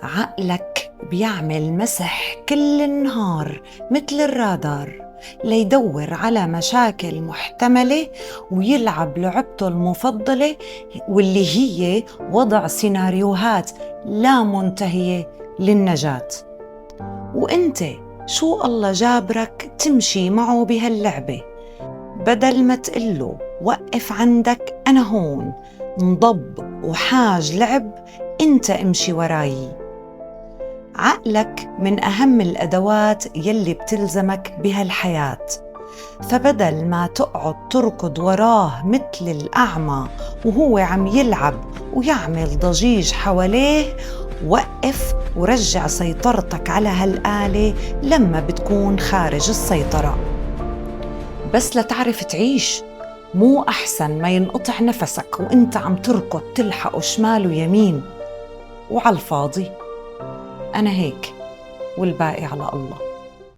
عقلك بيعمل مسح كل النهار مثل الرادار ليدور على مشاكل محتملة ويلعب لعبته المفضلة، واللي هي وضع سيناريوهات لا منتهية للنجاة. وإنت شو الله جابرك تمشي معه بهاللعبة؟ بدل ما تقله وقف عندك أنا هون انضب وحاج لعب، إنت امشي وراي. عقلك من أهم الأدوات يلي بتلزمك بهالحياة، فبدل ما تقعد تركض وراه مثل الأعمى وهو عم يلعب ويعمل ضجيج حواليه، وقف ورجع سيطرتك على هالآلة لما بتكون خارج السيطرة. بس لتعرف تعيش، مو أحسن ما ينقطع نفسك وإنت عم تركض تلحق شمال ويمين وعلى الفاضي؟ أنا هيك، والباقي على الله.